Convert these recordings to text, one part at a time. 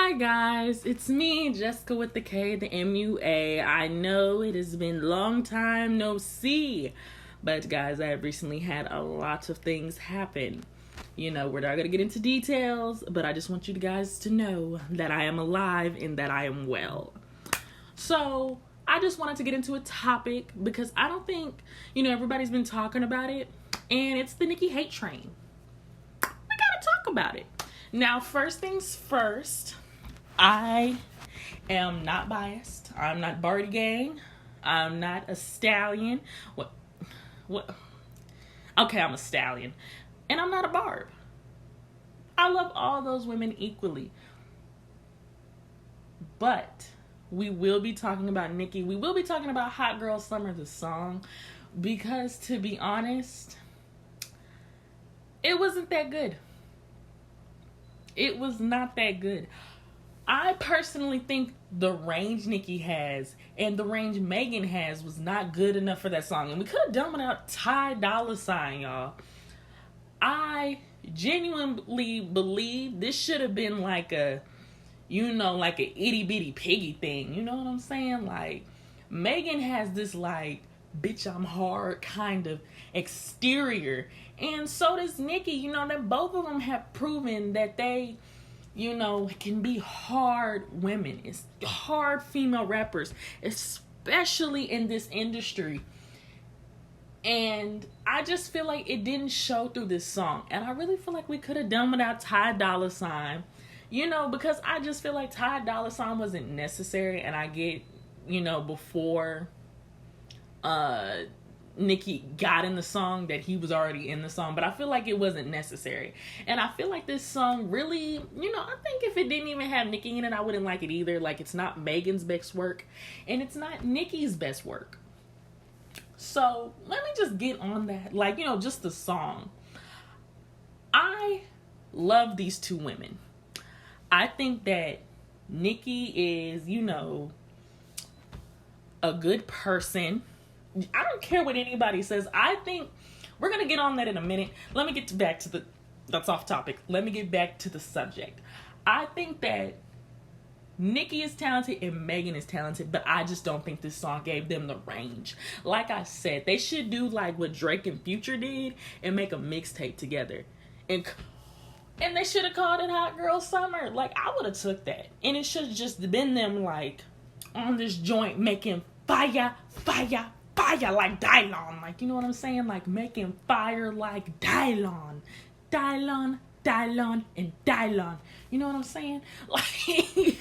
Hi guys, it's me, Jessica with the K, the MUA. I know it has been a long time no see, but guys, I have recently had a lot of things happen. We're not going to get into details, but I just want you guys to know that I am alive and that I am well. So, I just wanted to get into a topic because I don't think, everybody's been talking about it, and it's the Nicki hate train. We got to talk about it. Now, first things first, I am not biased. I'm not Barty Gang. I'm not a stallion. What? Okay, I'm a stallion. And I'm not a barb. I love all those women equally. But we will be talking about Nicki. We will be talking about Hot Girl Summer, the song. Because, to be honest, it wasn't that good. It was not that good. I personally think the range Nicki has and the range Megan has was not good enough for that song. And we could have done without Ty Dolla $ign, y'all. I genuinely believe this should have been like a, like an itty bitty piggy thing. You know what I'm saying? Like, Megan has this like, bitch, I'm hard kind of exterior. And so does Nicki. That both of them have proven that they, can be hard women. It's hard female rappers, especially in this industry. And I just feel like it didn't show through this song. And I really feel like we could have done without Ty Dolla $ign. Because I just feel like Ty Dolla $ign wasn't necessary. And I get, before Nicki got in the song that he was already in the song, but I feel like it wasn't necessary. And I feel like this song really, I think if it didn't even have Nicki in it, I wouldn't like it either. Like, it's not Megan's best work and it's not Nicki's best work. So let me just get on that. Like, just the song. I love these two women. I think that Nicki is, a good person. I don't care what anybody says. I think we're going to get on that in a minute. Let me get back to that's off topic. Let me get back to the subject. I think that Nicki is talented and Megan is talented, but I just don't think this song gave them the range. Like I said, they should do like what Drake and Future did and make a mixtape together. And they should have called it Hot Girl Summer. Like, I would have took that. And it should have just been them like on this joint making fire like Dylon. Like, you know what I'm saying? Like, making fire like Dylon. Dylon, and Dylon. You know what I'm saying? Like,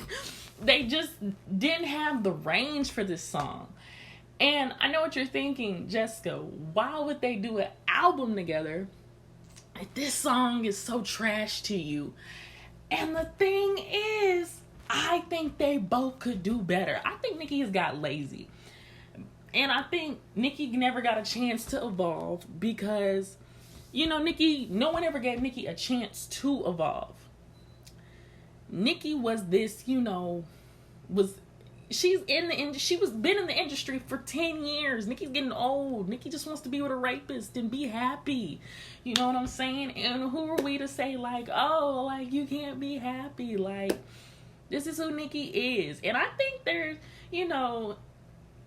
they just didn't have the range for this song. And I know what you're thinking, Jessica. Why would they do an album together if this song is so trash to you? And the thing is, I think they both could do better. I think Nicki has got lazy. And I think Nicki never got a chance to evolve because, Nicki, no one ever gave Nicki a chance to evolve. Nicki was this, she was been in the industry for 10 years. Nicki's getting old. Nicki just wants to be with a rapist and be happy. You know what I'm saying? And who are we to say like, oh, like you can't be happy? Like, this is who Nicki is. And I think there's,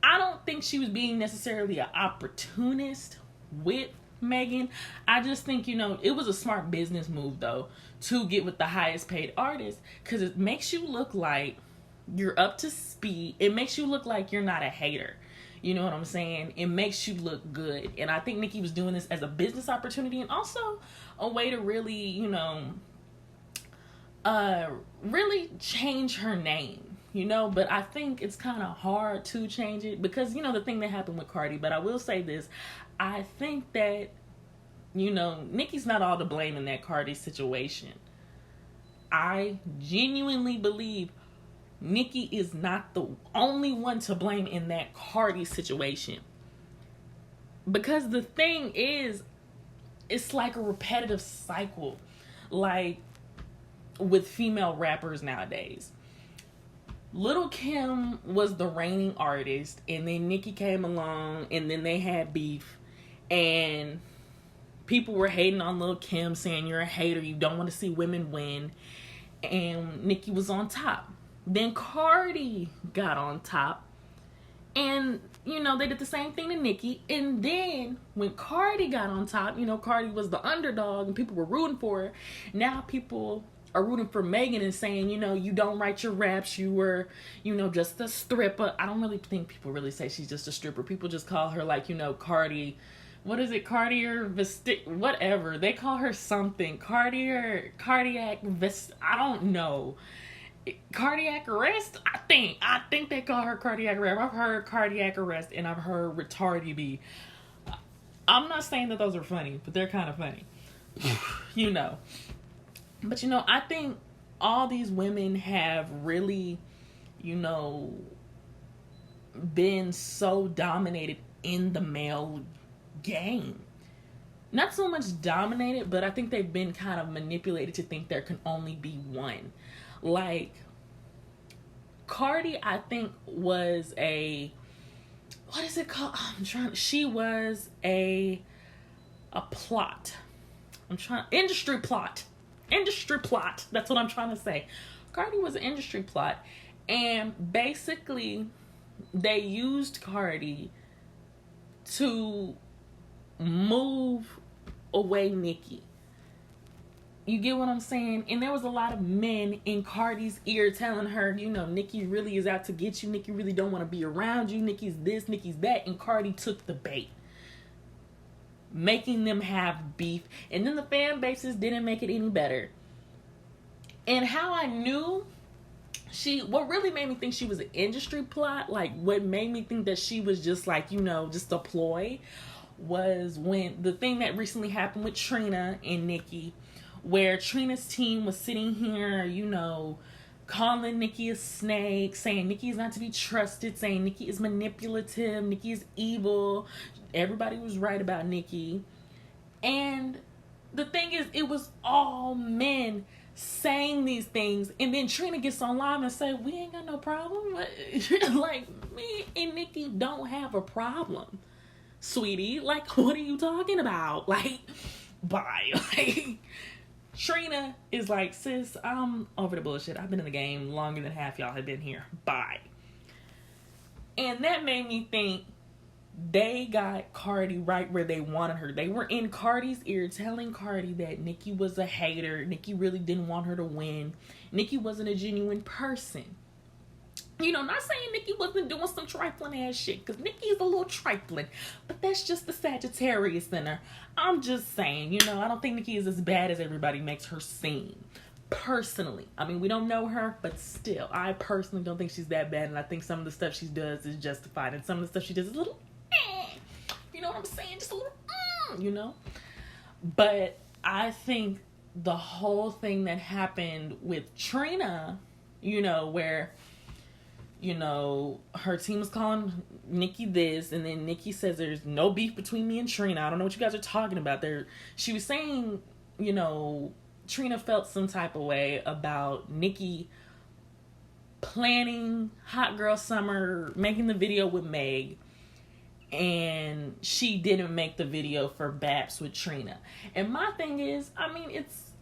I don't think she was being necessarily an opportunist with Megan. I just think, it was a smart business move, though, to get with the highest paid artist because it makes you look like you're up to speed. It makes you look like you're not a hater. You know what I'm saying? It makes you look good. And I think Nicki was doing this as a business opportunity and also a way to really, really change her name. But I think it's kind of hard to change it because, the thing that happened with Cardi. But I will say this. I think that, Nicki's not all to blame in that Cardi situation. I genuinely believe Nicki is not the only one to blame in that Cardi situation. Because the thing is, it's like a repetitive cycle. Like with female rappers nowadays. Lil' Kim was the reigning artist, and then Nicki came along, and then they had beef, and people were hating on Lil' Kim, saying you're a hater, you don't want to see women win, and Nicki was on top. Then Cardi got on top, and they did the same thing to Nicki. And then when Cardi got on top, Cardi was the underdog and people were rooting for her. Now people are rooting for Megan and saying, you don't write your raps, you were, just a stripper. I don't really think people really say she's just a stripper. People just call her like, Cardi. What is it? Cardiac whatever. They call her something. Cardiac I don't know. Cardiac arrest? I think they call her cardiac arrest. I've heard cardiac arrest and I've heard retarded B. I'm not saying that those are funny, but they're kind of funny. But I think all these women have really, been so dominated in the male game. Not so much dominated, but I think they've been kind of manipulated to think there can only be one. Like, Cardi, I think, was what is it called? She was a plot. Industry plot. That's what I'm trying to say. Cardi was an industry plot. And basically, they used Cardi to move away Nicki. You get what I'm saying? And there was a lot of men in Cardi's ear telling her, Nicki really is out to get you. Nicki really don't want to be around you. Nicki's this, Nicki's that. And Cardi took the bait, making them have beef. And then the fan bases didn't make it any better. And how I knew what really made me think she was an industry plot, like what made me think that she was just like, just a ploy, was when the thing that recently happened with Trina and Nicki, where Trina's team was sitting here, calling Nicki a snake, saying Nicki is not to be trusted, saying Nicki is manipulative, Nicki is evil. Everybody was right about Nicki. And the thing is, it was all men saying these things, and then Trina gets on live and say, we ain't got no problem. Like, me and Nicki don't have a problem, sweetie. Like, what are you talking about? Like, bye. Like, Trina is like, sis, I'm over the bullshit. I've been in the game longer than half y'all have been here. Bye. And that made me think they got Cardi right where they wanted her. They were in Cardi's ear telling Cardi that Nicki was a hater. Nicki really didn't want her to win. Nicki wasn't a genuine person. Not saying Nicki wasn't doing some trifling ass shit, because Nicki is a little trifling, but that's just the Sagittarius in her. I'm just saying, I don't think Nicki is as bad as everybody makes her seem. Personally. I mean, we don't know her, but still, I personally don't think she's that bad, and I think some of the stuff she does is justified, and some of the stuff she does is a little you know what I'm saying? Just a little But I think the whole thing that happened with Trina, where, her team was calling Nicki this, and then Nicki says there's no beef between me and Trina. I don't know what you guys are talking about. She was saying, Trina felt some type of way about Nicki planning Hot Girl Summer, making the video with Meg, and she didn't make the video for Babs with Trina. And my thing is, I mean, it's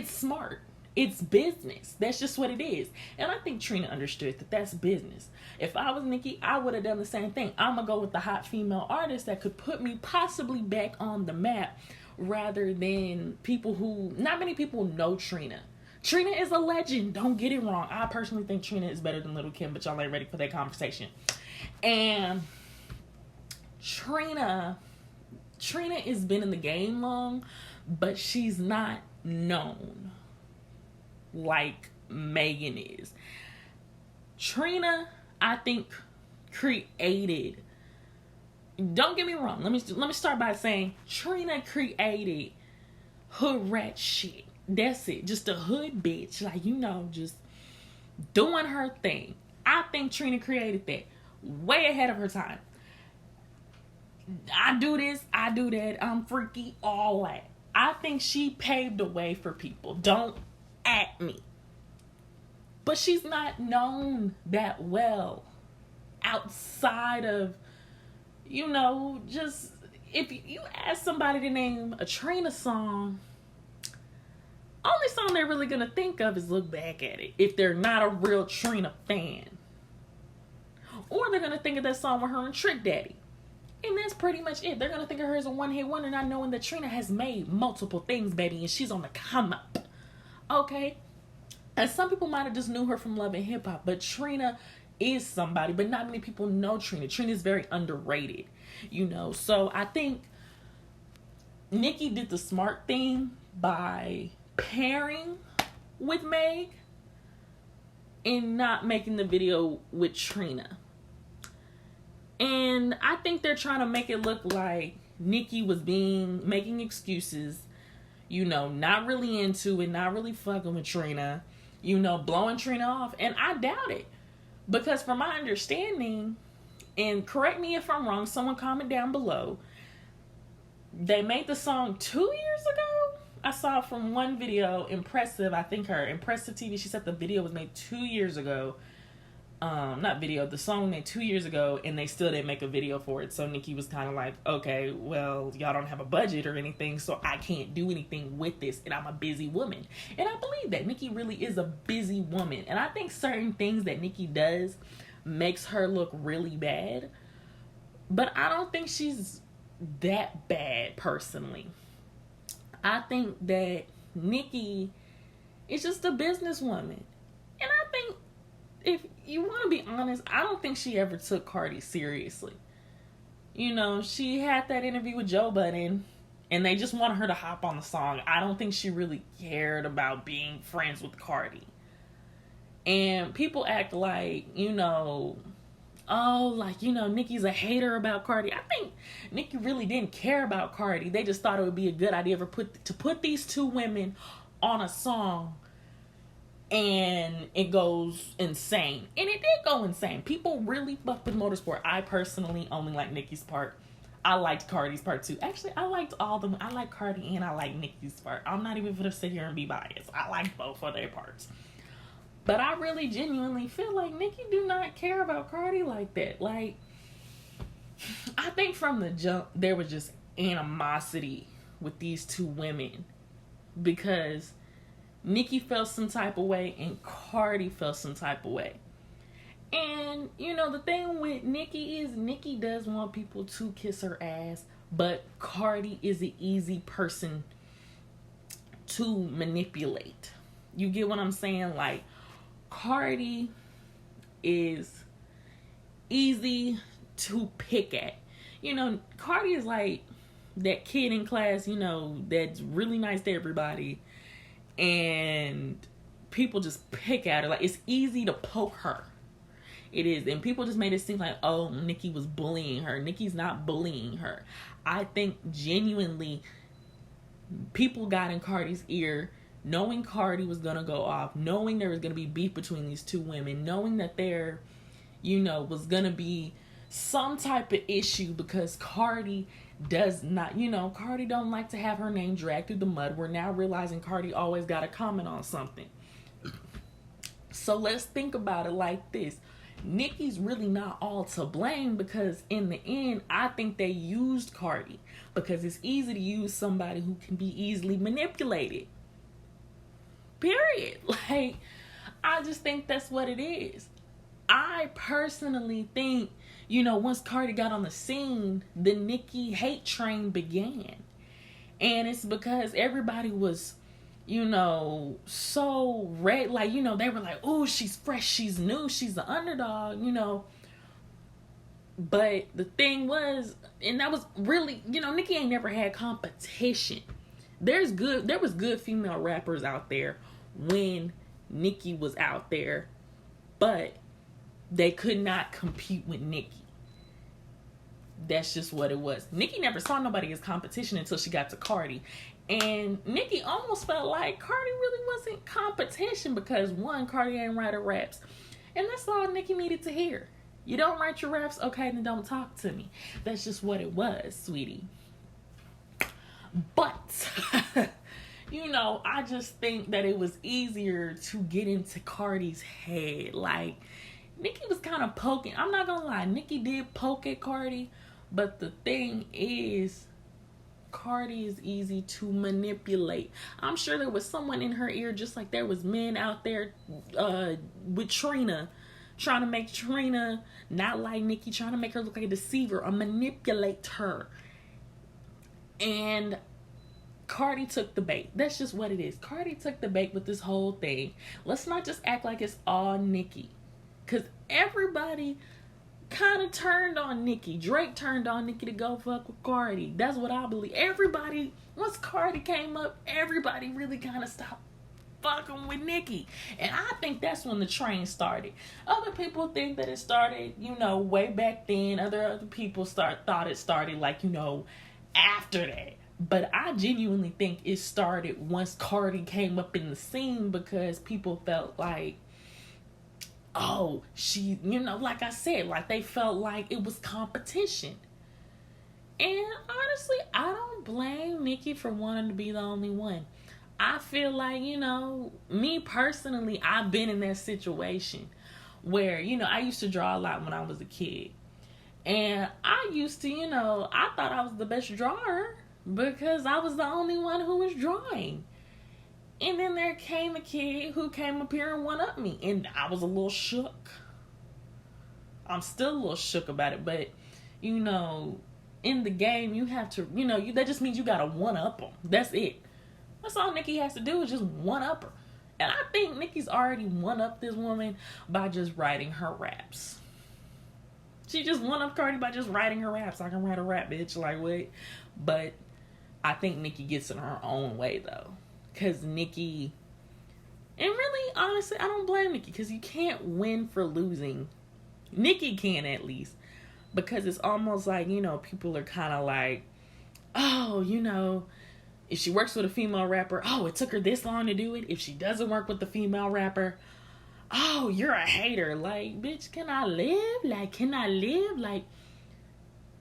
smart. It's business. That's just what it is. And I think Trina understood that that's business. If I was Nicki, I would have done the same thing. I'm going to go with the hot female artist that could put me possibly back on the map, rather than people who, not many people know Trina. Trina is a legend. Don't get it wrong. I personally think Trina is better than Little Kim, but y'all ain't ready for that conversation. And Trina has been in the game long, but she's not known like Megan is. Trina, I think, created, don't get me wrong, let me start by saying Trina created hood rat shit. That's it. Just a hood bitch, like, just doing her thing. I think Trina created that way ahead of her time. I do this, I do that, I'm freaky, all that. I think she paved the way for people. Don't at me. But she's not known that well outside of, just, if you ask somebody to name a Trina song, only song they're really gonna think of is Look Back at It if they're not a real Trina fan. Or they're gonna think of that song with her and Trick Daddy. And that's pretty much it. They're gonna think of her as a one-hit wonder, not knowing that Trina has made multiple things, baby, and she's on the come up. Okay? And some people might have just knew her from Love and Hip Hop, but Trina is somebody, but not many people know Trina. Trina is very underrated, So I think Nicki did the smart thing by pairing with Meg and not making the video with Trina. And I think they're trying to make it look like Nicki was making excuses, not really into it, not really fucking with Trina, blowing Trina off. And I doubt it. Because from my understanding, and correct me if I'm wrong, someone comment down below, they made the song 2 years ago. I saw from one video, Impressive, I think her Impressive TV, she said the video was made 2 years ago. The song made 2 years ago, and they still didn't make a video for it. So Nicki was kind of like, okay, well, y'all don't have a budget or anything, so I can't do anything with this, and I'm a busy woman. And I believe that Nicki really is a busy woman, and I think certain things that Nicki does makes her look really bad, but I don't think she's that bad personally. I think that Nicki is just a businesswoman, and I think, if you want to be honest, I don't think she ever took Cardi seriously. She had that interview with Joe Budden, and they just wanted her to hop on the song. I don't think she really cared about being friends with Cardi. And people act like, Nicki's a hater about Cardi. I think Nicki really didn't care about Cardi. They just thought it would be a good idea to put these two women on a song, and it goes insane. And it did go insane. People really fuck with Motorsport. I personally only like Nicki's part. I liked Cardi's part too. Actually, I liked all of them. I like Cardi and I like Nicki's part. I'm not even gonna sit here and be biased. I like both of their parts. But I really genuinely feel like Nicki do not care about Cardi like that. Like, I think from the jump, there was just animosity with these two women. Because Nicki felt some type of way and Cardi felt some type of way. And, the thing with Nicki is Nicki does want people to kiss her ass, but Cardi is an easy person to manipulate. You get what I'm saying? Like, Cardi is easy to pick at. Cardi is like that kid in class, that's really nice to everybody, and people just pick at her. Like, it's easy to poke her. It is. And people just made it seem like, oh, Nicki was bullying her. Nicki's not bullying her. I think genuinely people got in Cardi's ear, knowing Cardi was going to go off, knowing there was going to be beef between these two women, knowing that there, was going to be some type of issue because Cardi does not, Cardi don't like to have her name dragged through the mud. We're now realizing Cardi always got to comment on something. So let's think about it like this. Nicki's really not all to blame, because in the end, I think they used Cardi because it's easy to use somebody who can be easily manipulated. Period. Like, I just think that's what it is. I personally think, once Cardi got on the scene, the Nicki hate train began. And it's because everybody was, so red. Like, they were like, oh, she's fresh, she's new, she's the underdog, But the thing was, and that was really, Nicki ain't never had competition. There was good female rappers out there when Nicki was out there, but they could not compete with Nicki. That's just what it was. Nicki never saw nobody as competition until she got to Cardi. And Nicki almost felt like Cardi really wasn't competition because, one, Cardi ain't write her raps. And that's all Nicki needed to hear. You don't write your raps? Okay, then don't talk to me. That's just what it was, sweetie. But, I just think that it was easier to get into Cardi's head. Like, Nicki was kind of poking. I'm not gonna lie, Nicki did poke at Cardi. But the thing is, Cardi is easy to manipulate. I'm sure there was someone in her ear, just like there was men out there with Trina, trying to make Trina not like Nicki, trying to make her look like a deceiver or manipulate her. And Cardi took the bait. That's just what it is. Cardi took the bait with this whole thing. Let's not just act like it's all Nicki. Because everybody kind of turned on Nicki. Drake turned on Nicki to go fuck with Cardi. That's what I believe. Everybody, once Cardi came up, everybody really kind of stopped fucking with Nicki. And I think that's when the train started. Other people think that it started, way back then. Other people thought it started like, after that. But I genuinely think it started once Cardi came up in the scene, because people felt like, oh, she, like I said, like they felt like it was competition. And honestly, I don't blame Nicki for wanting to be the only one. I feel like, me personally, I've been in that situation where, I used to draw a lot when I was a kid. And I used to, I thought I was the best drawer because I was the only one who was drawing. And then there came a kid who came up here and one-upped me. And I was a little shook. I'm still a little shook about it. But, in the game, you have to, that just means you got to one-up them. That's it. That's all Nicki has to do is just one-up her. And I think Nicki's already one-upped this woman by just writing her raps. She just one-upped Cardi by just writing her raps. I can write a rap, bitch. Like, what? But I think Nicki gets in her own way, though. Because Nicki, and really, honestly, I don't blame Nicki, because you can't win for losing. Nicki can, at least. Because it's almost like, people are kind of like, oh, if she works with a female rapper, oh, it took her this long to do it. If she doesn't work with the female rapper, oh, you're a hater. Like, bitch, can I live? Like,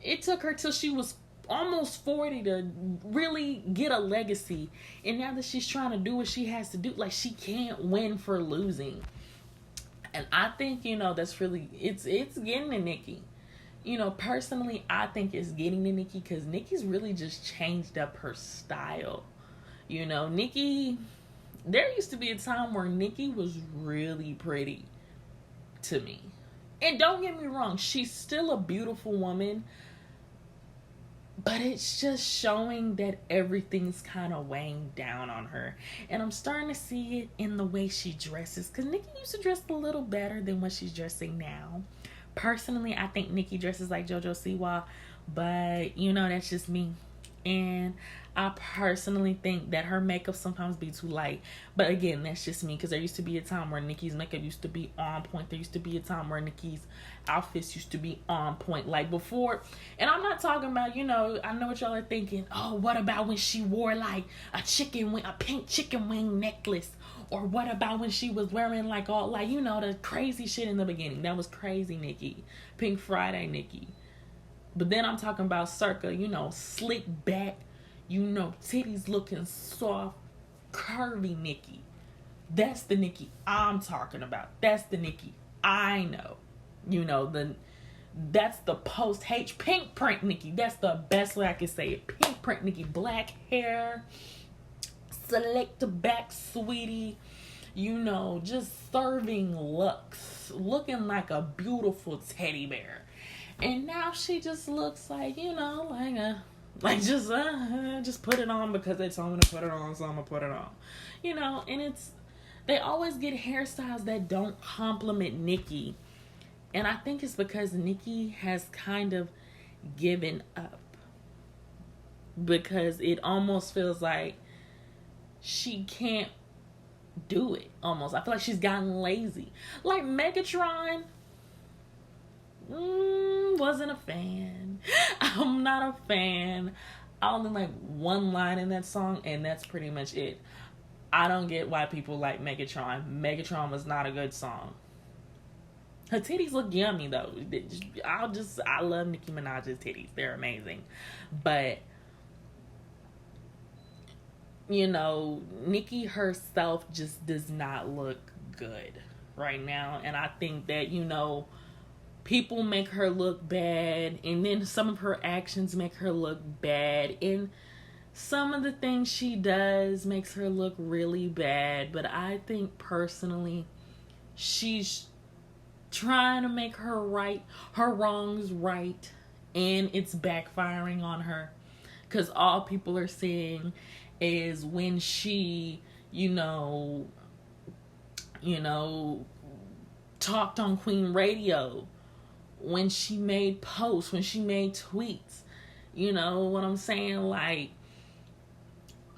it took her till she was almost 40 to really get a legacy. And now that she's trying to do what she has to do, like, she can't win for losing. And I think, that's really, it's getting to Nicki. Personally, I think it's getting to Nicki because Nicki's really just changed up her style. Nicki, there used to be a time where Nicki was really pretty to me. And don't get me wrong, she's still a beautiful woman. But it's just showing that everything's kind of weighing down on her. And I'm starting to see it in the way she dresses. Because Nicki used to dress a little better than what she's dressing now. Personally, I think Nicki dresses like JoJo Siwa. But, that's just me. And I personally think that her makeup sometimes be too light. But again, that's just me. Because there used to be a time where Nicki's makeup used to be on point. There used to be a time where Nicki's outfits used to be on point. Like before. And I'm not talking about, I know what y'all are thinking. Oh, what about when she wore like a pink chicken wing necklace? Or what about when she was wearing like all, like, the crazy shit in the beginning. That was crazy Nicki. Pink Friday Nicki. But then I'm talking about circa, slick back, titties looking soft, curvy Nicki. That's the Nicki I'm talking about. That's the Nicki I know. That's the post-H pink print Nicki. That's the best way I can say it. Pink print Nicki. Black hair, select back sweetie, just serving looks. Looking like a beautiful teddy bear. And now she just looks like, just put it on because they told me to put it on, so I'm going to put it on. And they always get hairstyles that don't compliment Nicki. And I think it's because Nicki has kind of given up. Because it almost feels like she can't do it, almost. I feel like she's gotten lazy. Like Megatron, wasn't a fan. I'm not a fan. I only like one line in that song, and that's pretty much it. I don't get why people like Megatron. Megatron was not a good song. Her titties look yummy though. I love Nicki Minaj's titties. They're amazing. But Nicki herself just does not look good right now. And I think that, people make her look bad, and then some of her actions make her look bad. And some of the things she does makes her look really bad, but I think personally she's trying to make her wrongs right, and it's backfiring on her, because all people are seeing is when she, talked on Queen Radio, when she made posts, when she made tweets. You know what I'm saying? Like,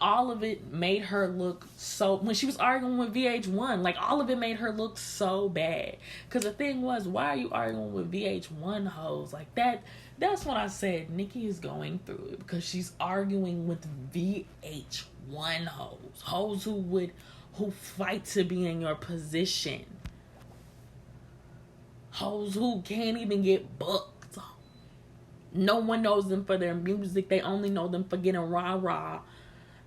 all of it made her look so, when she was arguing with VH1, like, all of it made her look so bad. Because the thing was, why are you arguing with VH1 hoes? Like, that's when I said Nicki is going through it, because she's arguing with VH1 hoes who fight to be in your position, hoes who can't even get booked. No one knows them for their music. They only know them for getting rah-rah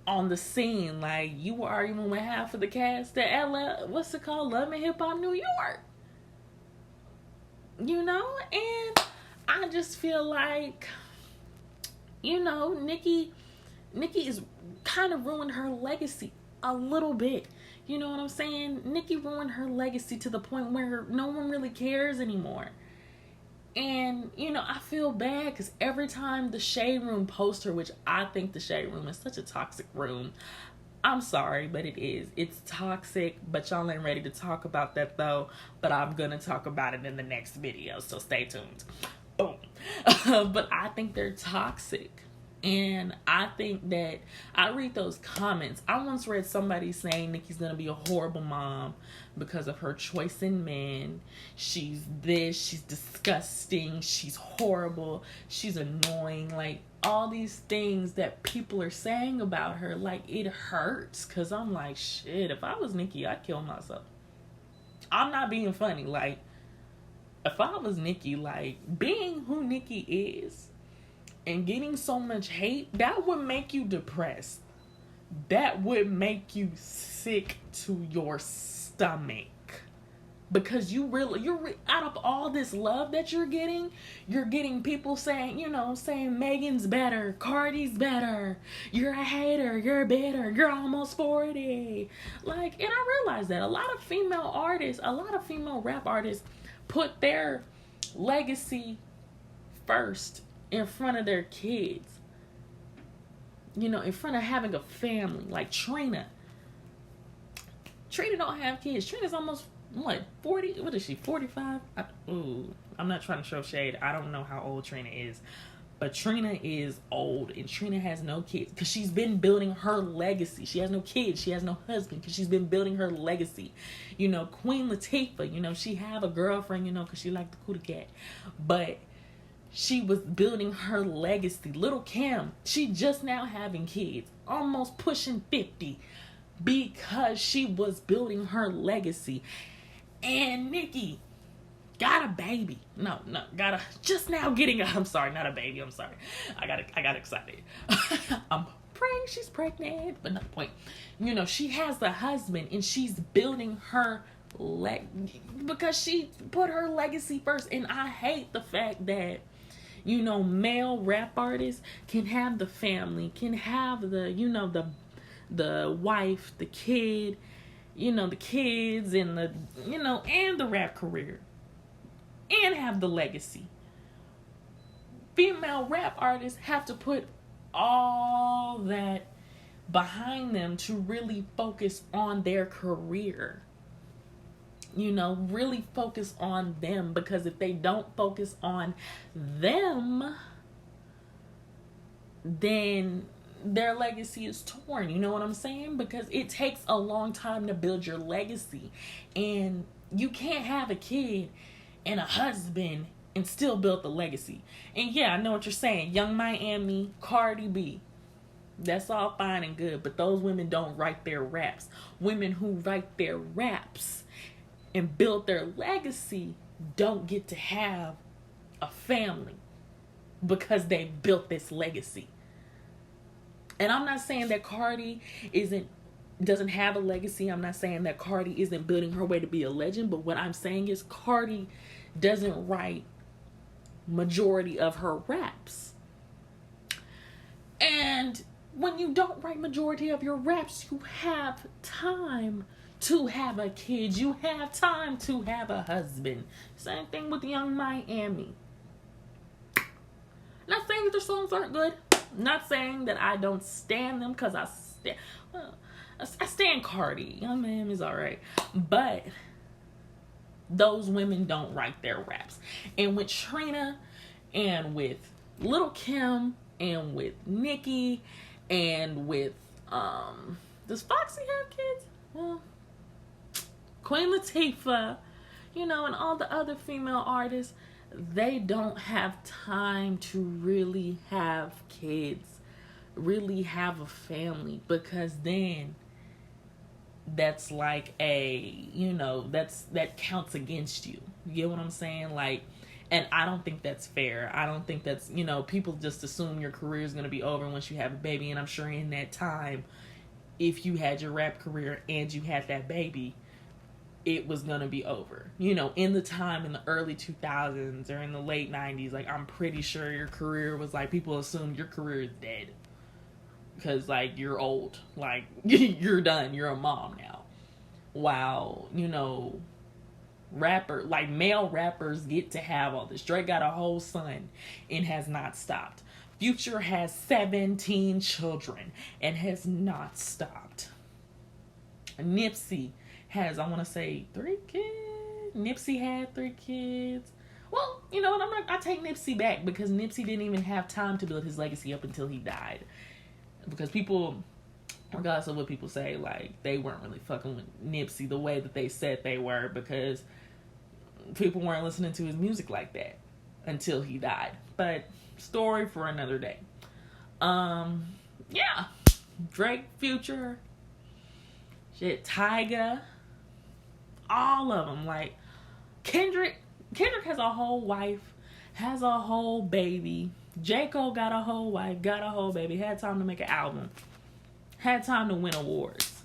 on the scene. Like, you were arguing with half of the cast at what's it called? Love and Hip Hop New York. And I just feel like, Nicki is kind of ruined her legacy a little bit. You know what I'm saying? Nicki ruined her legacy to the point where no one really cares anymore. And, I feel bad because every time the Shade Room posts her, which I think the Shade Room is such a toxic room. I'm sorry, but it is. It's toxic, but y'all ain't ready to talk about that though. But I'm going to talk about it in the next video, so stay tuned. Boom. But I think they're toxic. And I think that I read those comments. I once read somebody saying Nicki's going to be a horrible mom because of her choice in men. She's this, she's disgusting, she's horrible, she's annoying. Like, all these things that people are saying about her, like, it hurts. Because I'm like, shit, if I was Nicki, I'd kill myself. I'm not being funny. Like, if I was Nicki, like, being who Nicki is and getting so much hate, that would make you depressed. That would make you sick to your stomach. Because you're out of all this love that you're getting people saying, saying Megan's better, Cardi's better, you're a hater, you're bitter, you're almost 40. Like, and I realize that a lot of female rap artists put their legacy first in front of their kids. In front of having a family. Like Trina. Trina don't have kids. Trina's almost, 40? What is she, 45? I'm not trying to show shade. I don't know how old Trina is. But Trina is old. And Trina has no kids. Because she's been building her legacy. She has no kids. She has no husband. Because she's been building her legacy. Queen Latifah, she have a girlfriend, because she liked the Cootie Cat. But she was building her legacy. Little Kim, she just now having kids, almost pushing 50, because she was building her legacy. And Nicki got a baby. Just now getting I'm sorry, not a baby. I'm sorry. I got excited. I'm praying she's pregnant, but not the point. She has the husband, and she's building her because she put her legacy first. And I hate the fact that male rap artists can have the family, can have the wife, the kid, the kids, and and the rap career, and have the legacy. Female rap artists have to put all that behind them to really focus on their career. Really focus on them, because if they don't focus on them, then their legacy is torn. You know what I'm saying? Because it takes a long time to build your legacy, and you can't have a kid and a husband and still build the legacy. And yeah, I know what you're saying. Young Miami, Cardi B, that's all fine and good, but those women don't write their raps. Women who write their raps and build their legacy don't get to have a family because they built this legacy. And I'm not saying that Cardi doesn't have a legacy. I'm not saying that Cardi isn't building her way to be a legend. But what I'm saying is Cardi doesn't write majority of her raps. And when you don't write majority of your raps, you have time to have a kid. You have time to have a husband. Same thing with Young Miami. Not saying that their songs aren't good. Not saying that I don't stand them, because I stand Cardi. Young Miami's alright. But those women don't write their raps. And with Trina and with Lil' Kim and with Nicki and with does Foxy have kids? Well, Queen Latifah, and all the other female artists, they don't have time to really have kids, really have a family, because then that's like that counts against you. You get what I'm saying? Like, and I don't think that's fair. I don't think that's, people just assume your career is going to be over once you have a baby. And I'm sure in that time, if you had your rap career and you had that baby, it was going to be over. In the time in the early 2000s or in the late 90s, like, I'm pretty sure your career was like, people assumed your career is dead. Because, like, you're old. Like, you're done. You're a mom now. While, male rappers get to have all this. Drake got a whole son and has not stopped. Future has 17 children and has not stopped. Nipsey has, I want to say, 3 kids. Nipsey had 3 kids. Well, you know what? I take Nipsey back, because Nipsey didn't even have time to build his legacy up until he died. Because people, regardless of what people say, like, they weren't really fucking with Nipsey the way that they said they were, because people weren't listening to his music like that until he died. But story for another day. Yeah. Drake, Future, shit, Tyga, all of them. Like, Kendrick has a whole wife, has a whole baby. J. Cole got a whole wife, got a whole baby, had time to make an album, had time to win awards.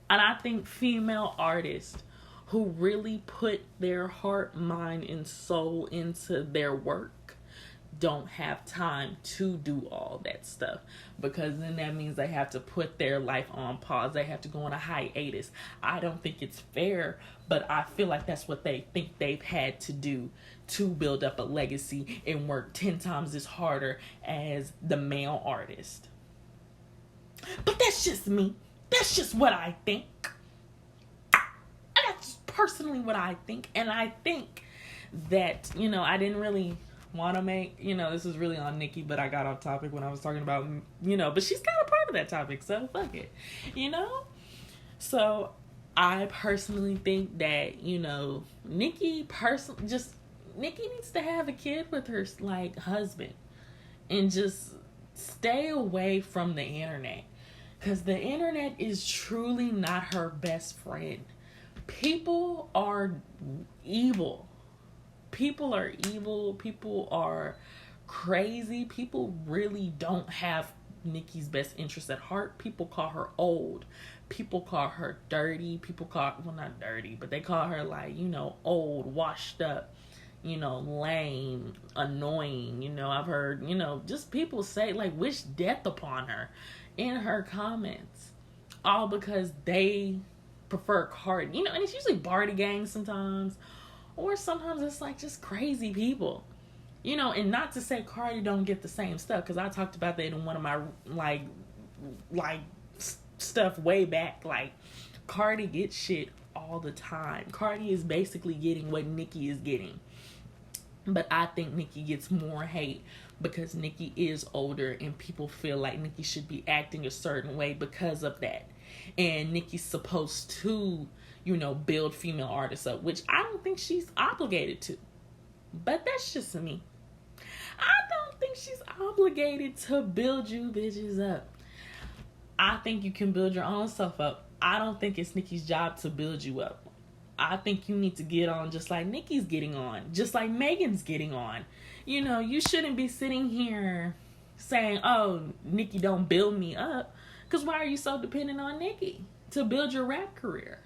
And I think female artists who really put their heart, mind, and soul into their work don't have time to do all that stuff, because then that means they have to put their life on pause. They have to go on a hiatus. I don't think it's fair, but I feel like that's what they think they've had to do to build up a legacy and work 10 times as harder as the male artist. But that's just me. That's just what I think. That's just personally what I think. And I think that, I didn't really want to make, this is really on Nicki, but I got off topic when I was talking about, but she's kind of part of that topic, so fuck it, So I personally think that, Nicki needs to have a kid with her, like, husband, and just stay away from the internet, because the internet is truly not her best friend. People are evil. People are evil. People are crazy. People really don't have Nicki's best interest at heart. People call her old. People call her dirty. Not dirty, but they call her, like, old, washed up, lame, annoying. I've heard, just people say, like, wish death upon her in her comments, all because they prefer Cardi, and it's usually Barty gang sometimes, or sometimes it's like just crazy people, and not to say Cardi don't get the same stuff, because I talked about that in one of my like stuff way back. Like, Cardi gets shit all the time. Cardi is basically getting what Nicki is getting. But I think Nicki gets more hate because Nicki is older and people feel like Nicki should be acting a certain way because of that. And Nicki's supposed to, build female artists up, which I don't think she's obligated to. But that's just me. I don't think she's obligated to build you bitches up. I think you can build your own self up. I don't think it's Nicki's job to build you up. I think you need to get on just like Nicki's getting on, just like Megan's getting on. You shouldn't be sitting here saying, oh, Nicki don't build me up. Because why are you so dependent on Nicki to build your rap career?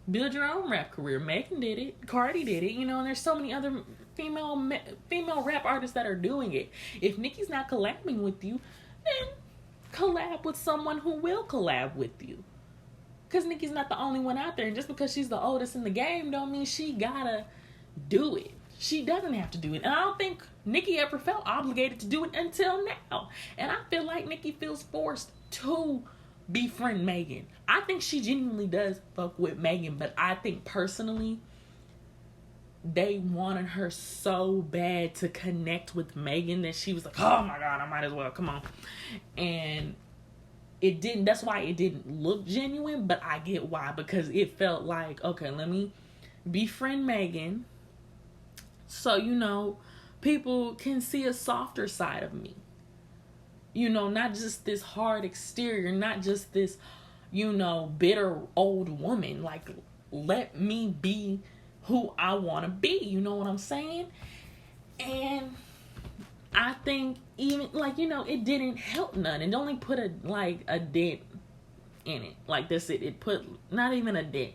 Build your own rap career. Megan did it. Cardi did it. And there's so many other female rap artists that are doing it. If Nicki's not collabing with you, then collab with someone who will collab with you. Because Nicki's not the only one out there. And just because she's the oldest in the game don't mean she gotta do it. She doesn't have to do it. And I don't think Nicki ever felt obligated to do it until now. And I feel like Nicki feels forced to befriend Megan. I think she genuinely does fuck with Megan. But I think personally, they wanted her so bad to connect with Megan that she was like, oh my God, I might as well. Come on. And it didn't, that's why it didn't look genuine, but I get why, because it felt like, okay, let me befriend Megan so, you know, people can see a softer side of me. You know, not just this hard exterior, not just this, you know, bitter old woman. Like, let me be who I want to be. You know what I'm saying? And I think even, like, you know, it didn't help none. It only put a dent in it. Like, that's it. It put not even a dent.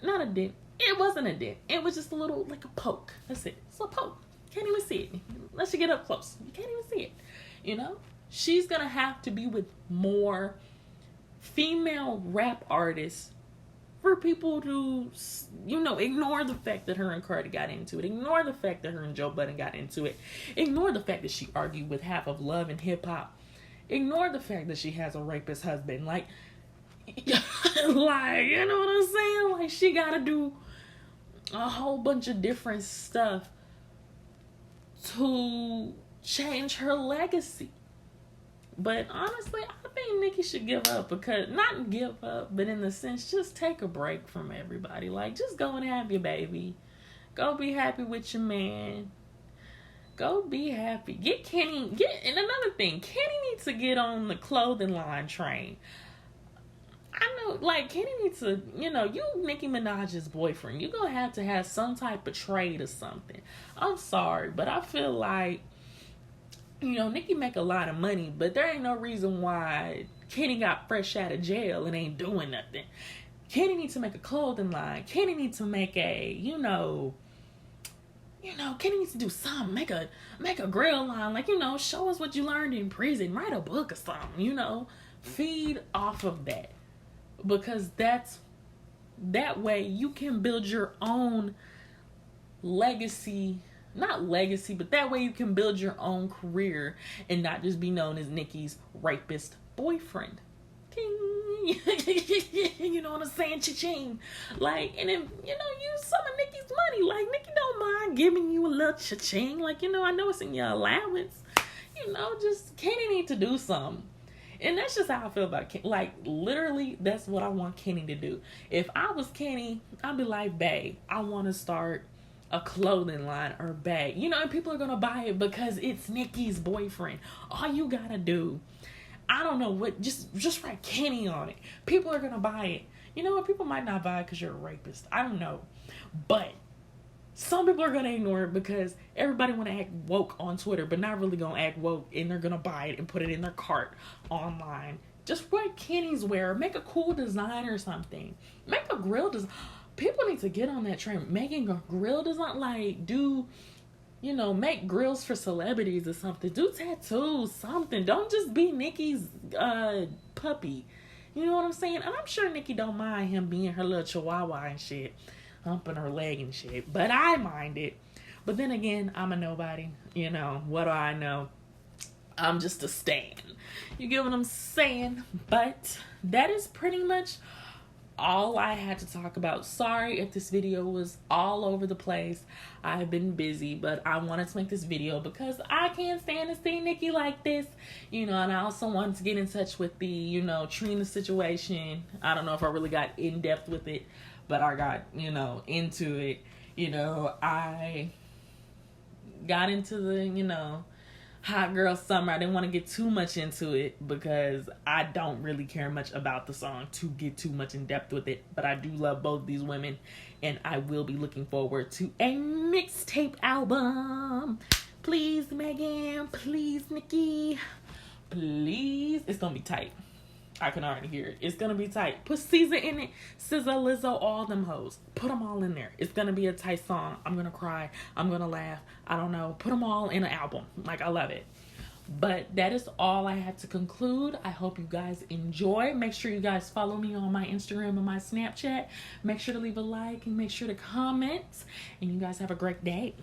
Not a dent. It wasn't a dent. It was just a little, like a poke. That's it. It's a poke. Can't even see it. Unless you get up close. You can't even see it. You know? She's going to have to be with more female rap artists for people to, you know, ignore the fact that her and Cardi got into it. Ignore the fact that her and Joe Budden got into it. Ignore the fact that she argued with half of Love and Hip Hop. Ignore the fact that she has a rapist husband. Like, you know what I'm saying? Like, she got to do a whole bunch of different stuff to change her legacy. But honestly, I think Nicki should give up, because, not give up, but in the sense, just take a break from everybody. Like, just go and have your baby. Go be happy with your man. Go be happy. And another thing, Kenny needs to get on the clothing line train. I know, like, Kenny needs to, you know, you Nicki Minaj's boyfriend. You're going to have some type of trade or something. I'm sorry, but I feel like, you know, Nicki make a lot of money, but there ain't no reason why Kenny got fresh out of jail and ain't doing nothing. Kenny needs to make a clothing line. Kenny needs to make a, Kenny needs to do something. Make a grill line. Like, you know, show us what you learned in prison. Write a book or something, you know. Feed off of that. Because that way you can build your own legacy. Not legacy, but that way you can build your own career and not just be known as Nicki's rapist boyfriend. You know what I'm saying? Cha-ching. Like, and then, you know, use some of Nicki's money. Like, Nicki don't mind giving you a little cha-ching. Like, you know, I know it's in your allowance. You know, just Kenny need to do something. And that's just how I feel about Kenny. Like, literally, that's what I want Kenny to do. If I was Kenny, I'd be like, babe, I want to start a clothing line or bag. You know, and people are going to buy it because it's Nicki's boyfriend. All you got to do, I don't know what, just write Kenny on it. People are going to buy it. You know what? People might not buy it because you're a rapist. I don't know. But some people are going to ignore it because everybody want to act woke on Twitter, but not really going to act woke, and they're going to buy it and put it in their cart online. Just write Kenny's wear. Make a cool design or something. Make a grill design. People need to get on that train. Making a grill design, like, do, you know, make grills for celebrities or something. Do tattoos, something. Don't just be Nicki's puppy. You know what I'm saying? And I'm sure Nicki don't mind him being her little chihuahua and shit, humping her leg and shit. But I mind it. But then again, I'm a nobody. You know, what do I know? I'm just a stan. You get what I'm saying? But that is pretty much all I had to talk about. Sorry if this video was all over the place. I've been busy, but I wanted to make this video because I can't stand to see Nicki like this, you know, and I also wanted to get in touch with the, you know, Trina situation. I don't know if I really got in depth with it, but I got, you know, into it. You know, I got into the, you know, Hot Girl Summer. I didn't want to get too much into it because I don't really care much about the song to get too much in depth with it. But I do love both these women, and I will be looking forward to a mixtape album. Please, Megan. Please, Nicki. Please. It's going to be tight. I can already hear it. It's going to be tight. Put Caesar in it. SZA, Lizzo, all them hoes. Put them all in there. It's going to be a tight song. I'm going to cry. I'm going to laugh. I don't know. Put them all in an album. Like, I love it. But that is all I have to conclude. I hope you guys enjoy. Make sure you guys follow me on my Instagram and my Snapchat. Make sure to leave a like and make sure to comment. And you guys have a great day.